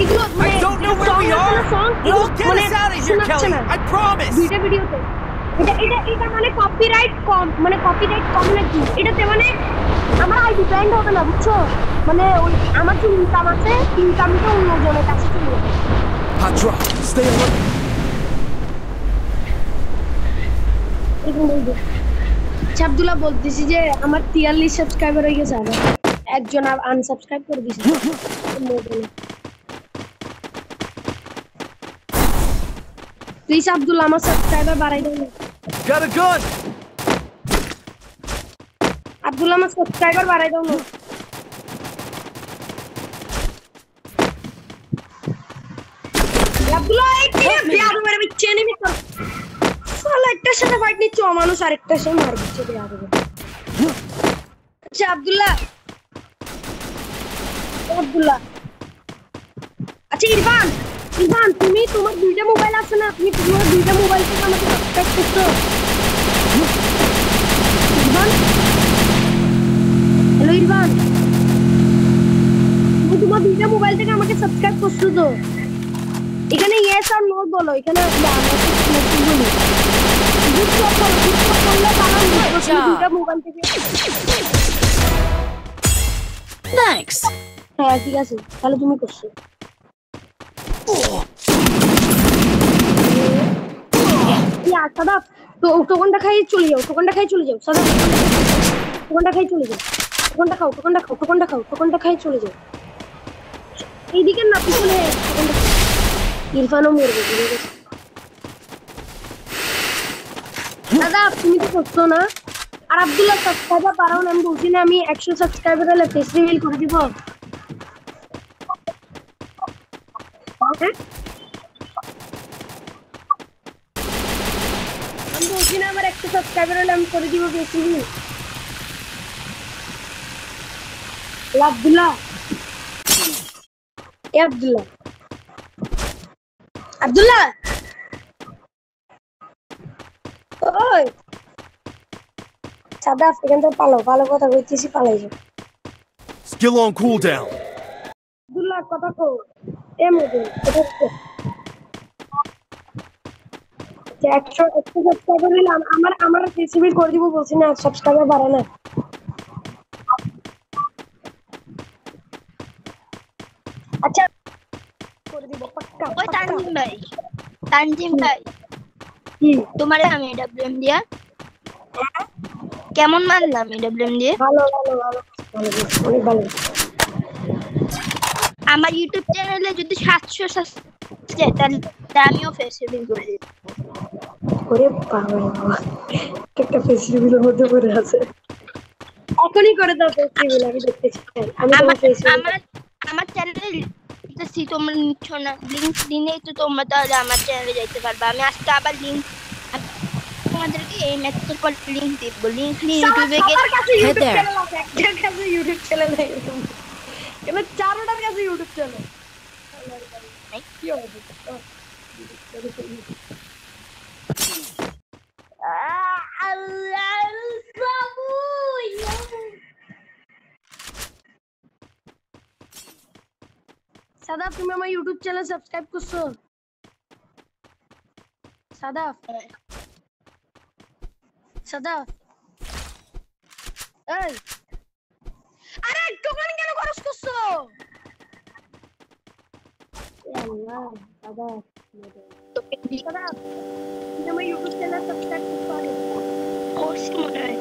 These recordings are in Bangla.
এগুলো I don't know where we are. We'll get us out of here, Kelly. I promise. ভিডিওতে এটা মানে কপিরাইট কম নাকি এটাতে মানে আমার আইডি ব্যান্ড হবে না বুঝছো মানে আমার যে ইনকাম আছে ইনকামটা অন্যজনের কাছে চলে যাবে Patra, stay alert. আব্দুল্লাহ বলতেছি যে আমার 43 সাবস্ক্রাইবার হয়ে গেছে আবার একজন আনসাবস্ক্রাইব করে দিয়েছে প্লিজ আব্দুল্লাহ আমার সাবস্ক্রাইবার বাড়াই দাও Got a gun. আব্দুল্লাহ আমার সাবস্ক্রাইবার বাড়াই দাও না আব্দুল্লাহ এই কি বিয়ার মেরে বিচ্ছে নেমি তো শালা একটা সাথে ফাইট নিচ্ছ মানুষ আরেকটার সাথে মার দিচ্ছে বিয়ার আচ্ছা আব্দুল্লাহ আচ্ছা ইরফান তুমি তোমার দুইটা মোবাইল আছে না তুমি তোমার দুইটা মোবাইল থেকে আমাকে সাবস্ক্রাইব করছো ইরফান হ্যালো ইরফান তুমি তোমার দুইটা মোবাইল থেকে আমাকে সাবস্ক্রাইব করছো তো এখানে ইয়েস আর নো বলো এখানে বলি বুঝছো করলে কারণ দুইটা মোবাইল থেকে Thanks. হ্যাঁ ঠিক আছে তাহলে তুমি করছো সাদা তো টোকনটা খাই চলে যাও সাদা টোকনটা খাই চলে যাও টোকনটা খাই চলে যাও এইদিকে না পিছনে ইরফানও মরবে দাদা তুমি তো করছো না আর আব্দুল্লাহ সাবস্ক্রাইবার বাড়াও না আমি বলছি না আমি 100 সাবস্ক্রাইবার হলে ফেস রিভিল করে দিব আমি বলছি না আমার 100 সাবস্ক্রাইবার হলে আমি করে দিব ফেস রিভিল আব্দুল্লাহ ওই সাদা এখান থেকে ভালো কথা কইতেছি পালাই যাও Skill on cooldown. আব্দুল্লাহ কথা কো এমডি এটা তো 100 সাবস্ক্রাইবার হলে আমার ফেসবুক করে দিব বলছি না সাবস্ক্রাইবার বাড়া না আচ্ছা করে দিব পাক্কা ওই তানজিম ভাই কি তোমারে আমি ডব্লিউএম দিয়া কেমন মারলাম ডব্লিউএম দিয়ে ভালো অনেক ভালো আমার ইউটিউব চ্যানেলে যদি 700 সাবস্ক্রাইব তাহলে আমিও ফেসবুক করে দিব ওরে বাবা একটা ফেসবুকের মধ্যে পড়ে আছে এখনই করে দাও ফেসবুক আমি দেখতে চাই আমি তোমার ফেসবুক আমার চ্যানেলে যদি তোমরা নিচ্ছ না লিংক দিনেই তো তোমরা তাহলে আমার চ্যানেলে যাইতে পারবে আমি আজকে আবার লিংক তোমাদেরকে এই ম্যাচের পর লিংক দিব লিংক ইউটিউবে গিয়ে একটা কাছে ইউটিউব চ্যানেল নেই এবার চারটার কাছে ইউটিউব চ্যানেল কি হবে আল্লাহ সাবুই সাদা তুমি আমার ইউটিউব চ্যানেল সাবস্ক্রাইব করছো সাদা এই আরে টোকন কেন খরচ করছো আল্লাহ সাদা তুমি আমার ইউটিউব চ্যানেল সাবস্ক্রাইব করছো মনে হয়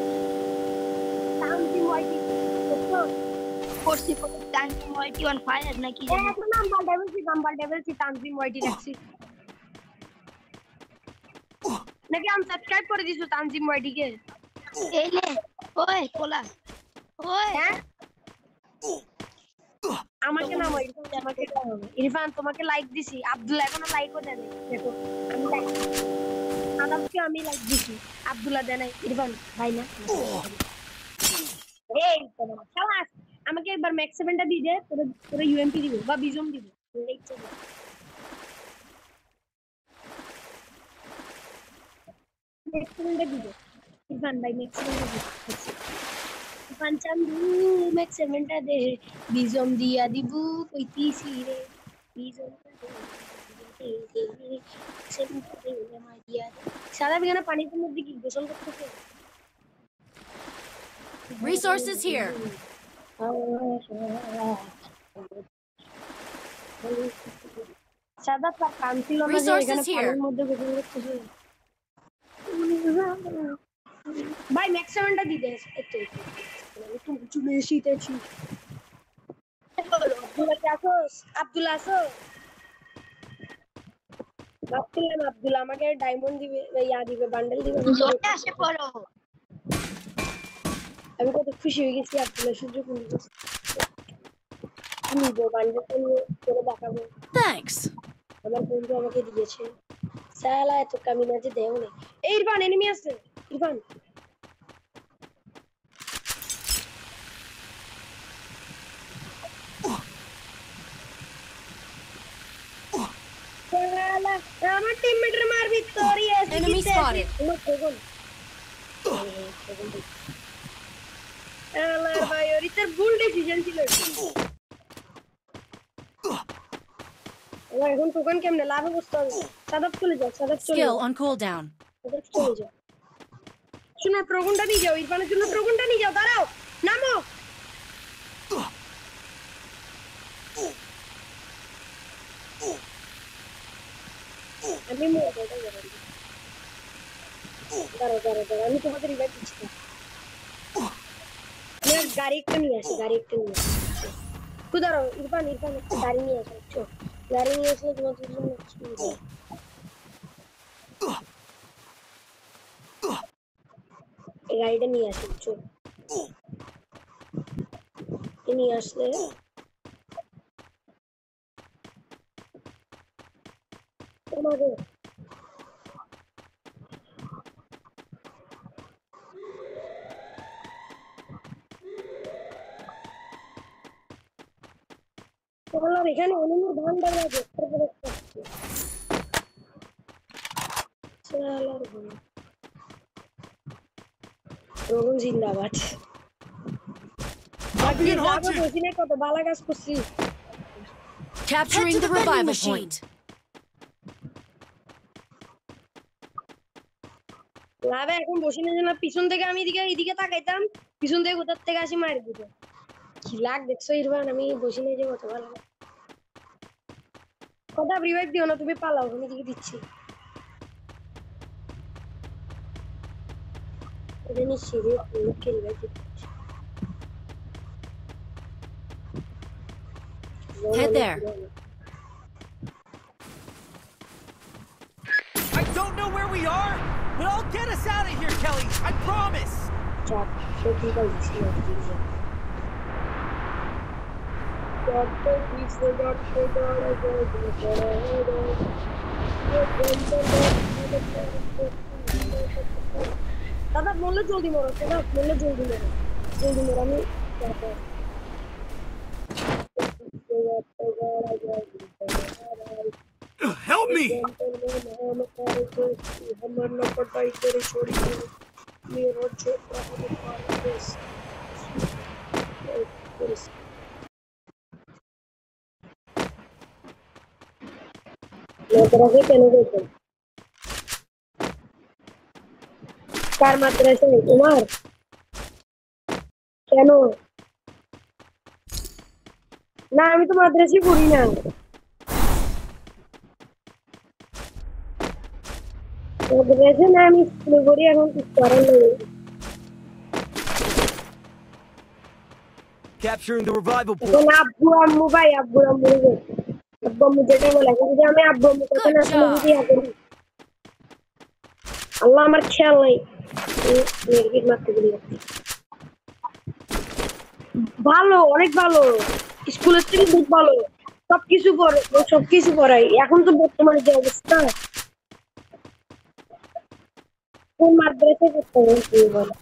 তানজিম ওয়াইটি তানজিম ওয়াইটি অন ফায়ার নাকি নাম্বার ডেভিলসি তানজিম ওয়াইটি রাখছি নাকি আমি সাবস্ক্রাইব করে দিছো তানজিম ওয়াইটি কে এই নে ওই কোলা ওই আমাকে নাম ইরফান তোমাকে লাইক দিছি আব্দুল্লাহ এখনো লাইকও দেয় নাই দেখো আমি লাইক আদামকে আমি লাইক দিছি আব্দুল্লাহ দেয় নাই ইরফান ভাই না এই তোমার শালাস আমাকে একবার ম্যাক্স 7টা দি দে তোরে ইউএমপি দিব বা বিজম দিব এই চল ম্যাক্স 7টা দি দে ইরফান ভাই ম্যাক্স 7টা দি পাঞ্চান্দু ম্যাক্স 7টা দে বিজম দিয়া দিবু কইতিছি রে সাদা বিঘানা পানির মধ্যে কি গোসল করতেছে? Resources here. সাদা তার কান ছিল না যে Resources এখানে here. পানির মধ্যে গোসল করতেছে। ভাই ম্যাক্স 7টা দিতে এতো একটু চলে এসেছি। আব্দুল্লাহ কে আসোস? আব্দুল্লাহ আসো? ভাবছিলাম আব্দুল্লাহ আমাকে ডায়মন্ড দিবে, ইয়া দিবে, বান্ডেল দিবে। জোরে আসে পড়ো। আমি কত খুশি হয়ে গেছি আব্দুল্লাহ সূর্য কুন্ডু নিবো, বান্ডেল করে দেখাবো Thanks. আমার বন্ধু আমাকে দিয়েছে। সালা এত কামি না যে দেও নেই। এই ইরফান এনিমি আছে, ইরফান সালা আমার টিমমেটের মারবি তোরই আছে কি Enemy spotted. সালা ভাই ওরই তোর ভুল ডিসিশন ছিল। এখন টোকেন কেমনে লাভে বসতে হবে? সাদাব চলে যাও, সাদাব চলে যাও, Skill on cooldown. সাদাব চলে যাও। শোনো ট্রগনটা নিয়ে যাও, ইরফানের জন্য ট্রগনটা নিয়ে যাও। দাঁড়াও, নামো। আমি দাঁড়াও, আমি তোমাদের রিভাইভ দিচ্ছি। আমি গাড়ি একটা নিয়ে আসি, দাঁড়াও ইরফান একটা গাড়ি নিয়ে আসো, বুঝছো? গাড়ি নিয়ে আসলে তোমাদের জন্য এই গাড়িটা নিয়ে আসি, বুঝছো? নিয়ে আসলে তোমাদের বললাম এখানে অনেক ভান্ডার আছে। রোহন জিন্দাবাদ। কত বালা কাজ করছি। Capturing the revival point. লাভে এখন বসিনে যেন পিছন থেকে আমি এদিকে তাকাইতাম, পিছন থেকে কোথার থেকে আসি মারি দিত। কি লাগ দেখছো ইরফান, আমি বসিনে যে কত ভালো কথা। রিভাইভ দিও না, তুমি পালাও, আমি দিকে দিচ্ছি। এটা নিশ্চয়ই রিভাইভ দিচ্ছি। Head there. I don't know where we are, but I'll get us out of here, Kelly. I promise. দাদা বললে জলদি মরো, দাদা বললে জলদি মরো, আমি Help me! কার মাদ্রাসা তোমার? কেন না, আমি তো মাদ্রাসায় পড়ি না। মাদ্রাসা না, আমি স্কুলে পড়ি। এখন কিছু করার নেই। Capturing the revival point. এখন আব্বু আম্মু ভাই, আব্বু আম্মু যেটা বলে, যদি আমি আব্বু আম্মু কথা না শুনে যদি করি, আল্লাহ আমার খেয়াল নাই। ভালো, অনেক ভালো, স্কুলের থেকে খুব ভালো, সবকিছু পড়াই। এখন তো বর্তমানে যে অবস্থা, কোন মাদ্রাসায় পড়তে হবে বলো?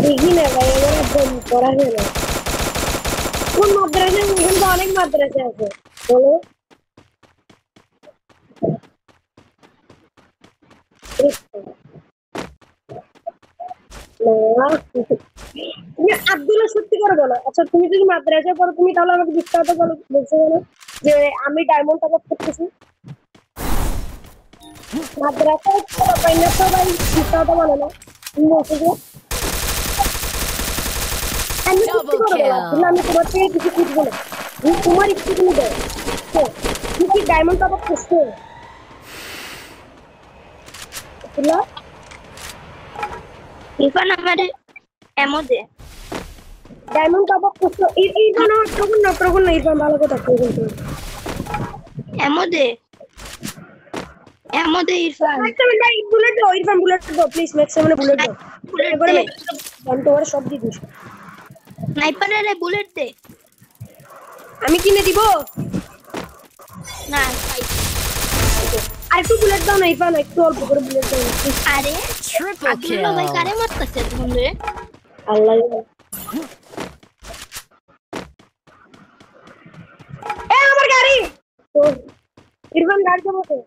দেখি না ভাই, আমার একদম পড়া হয় না। কোন মাদ্রাসা? এখানে তো অনেক মাদ্রাসা আছে, বলো। তুমি আব্দুল্লাহ সত্যি করে বলো, আচ্ছা তুমি যদি মাদ্রাসায় পড়ো তুমি তাহলে আমাকে বিস্তারিত বলছো কেন যে আমি ডায়মন্ড টপ আপ করতেছি? মাদ্রাসায় পাই না সবাই বিস্তারিত বলে না, তুমি বলছো যে আমি সত্যি করে বলো আব্দুল্লাহ, আমি তোমার থেকে কিছু খুঁজবো না, তুমি তোমার ইচ্ছে তুমি দাও। তুমি কি ডায়মন্ড টপ আপ করছো আব্দুল্লাহ? ইরফান আমারে এমো দে ডায়মন্ড টপ আপ করছো? ইরফান তখন না ইরফান ভালো কথা বলছো। এমো দে ইরফান। বুলেট দাও ইরফান, বুলেট দাও প্লিজ, ম্যাক্সিমাম বুলেট দাও। বুলেট এবারে দে, তোমার সব দিয়ে দিস। স্নাইপারের বুলেট দে। আমি কিনে দিব? না আর একটু বুলেট দাও না ইরফান, একটু অল্প করে বুলেট দাও। আরে Triple আব্দুল্লাহ ভাই kill. কারে মারতেছে তুমি? আল্লাহ এ আমার গাড়ি তো ইরফান গাড়ি চালাতে।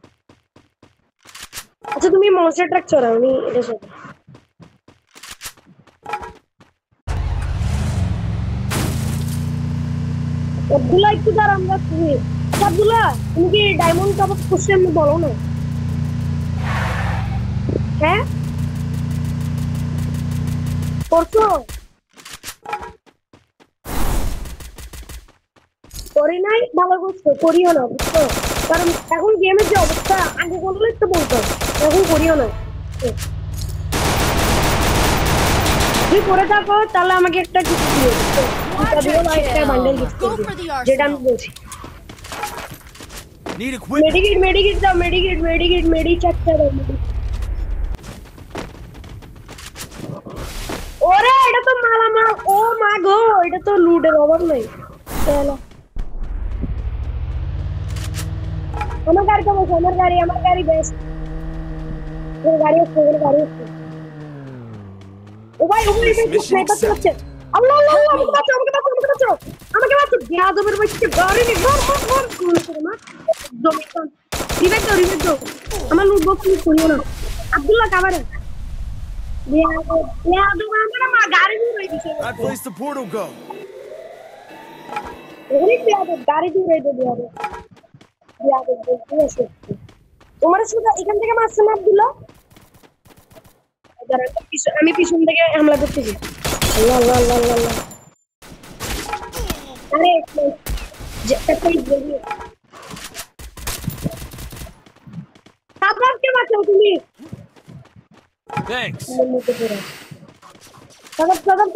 আচ্ছা তুমি মনস্টার ট্রাক চালাও, আমি এটা সাথে আব্দুল্লাহ একটু দাঁড়া, আমরা তুমি আব্দুল্লাহ তুমি কি ডায়মন্ড টপ আপ করছো আমি বলো না? হ্যাঁ করছো? করি নাই, ভালো করছো, করিও না বুঝছো, কারণ এখন গেমের যে অবস্থা আগে করলে একটু বলতাম, এখন করিও না। যদি করে থাকো তাহলে আমাকে একটা কিছু দিও, একটা বান্ডেল গিফট Go করবে for the যেটা আমি arsenal. বলছি। Need equipment. মেডিকেট দাও, মেডি চারটা দাও। ওরে এটা তো মালামাল, ও মা গো এটা তো লুটের অভাব নাই। চলো আমার গাড়ি তো বসে, আমার গাড়ি বেস্ট, গাড়ি আছে। ও ভাই স্নাইপার চালাচ্ছে। আল্লাহ আমাকে বাঁচাও, আমাকে বাঁচাও বেয়াদবের বাচ্চা, গাড়ি নে মার করে মার জমিটা। রিভাইভ দাও আমার লুট বক্স নিয়ে করিও না আব্দুল্লাহ, কাভারে বেয়াদব আমার গাড়ি নিয়ে রয়ে গেছে। That place the portal go. ওরে বেয়াদব গাড়ি দিয়ে রয়ে বেয়াদব বলতে আছে। তোমার শুধু এখান থেকে মারছে না আব্দুল্লাহ, আমি পিছন থেকে হামলা করতেছি। আল্লাহ আরে সাবরাবকে বাঁচাও তুমি। Thanks. সাবরাব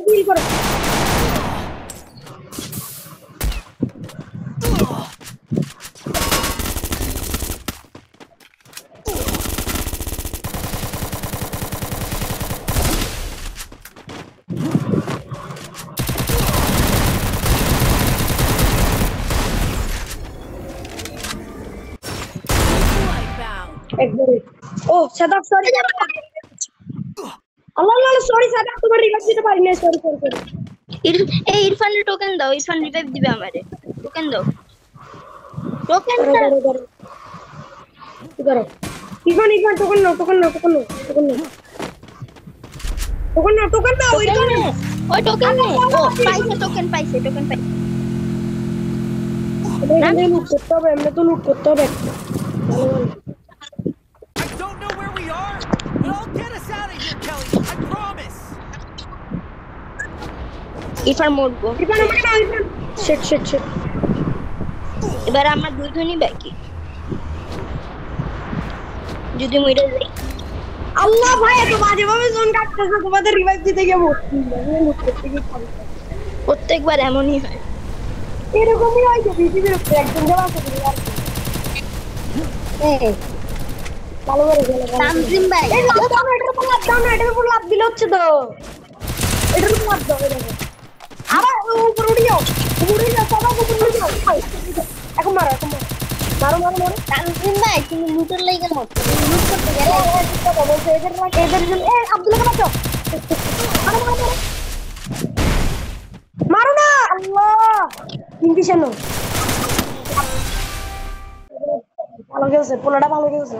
ডিল করো। ও সাদাব সরি, আল্লাহ সরি সাদাব, তোমার রিভাইভ দিতে পারি না, সরি। এই ইরফানের টোকেন দাও, ইরফান রিভাইভ দিবে আমারে। টোকেন দাও, ইরফান টোকেন নাও। ওই টোকেন নে। ও পাইছে, টোকেন পাইছে। লুট করতে হবে, এমনি তো লুট করতে হবে। I don't know where we are, but I'll get us out of here, Kelly. I promise. Irfan মরবো। শিট এবার আমরা দুজনই বাকি, যদি মরে যাই। আল্লাহ ভাই এত বাজে ভাবে জোন কাটতেছে, তোমাদের রিভাইভ দিতে গিয়ে প্রত্যেকবার এমনই হয়। এরকমই হয় যে পৃথিবীর উপরে একজন যাওয়া আছে। ভালো করে গেলে তানজিম ভাই এই লকডাউন এটার উপর লাভ দিলে হচ্ছে তো, এটার উপর লাভ দাও। আবার উপর উড়ে যাও সবাই উপর উড়ে যাও। এখন মারো তানজিম ভাই তুমি লুটের লাইগা মরছো, লুট করতে গেলে এদের জন্য আব্দুল্লাহকে বাঁচাও। মারো না, আল্লাহ ইনভিশন ভালো গেছে, পোলাটা ভালো গেছে।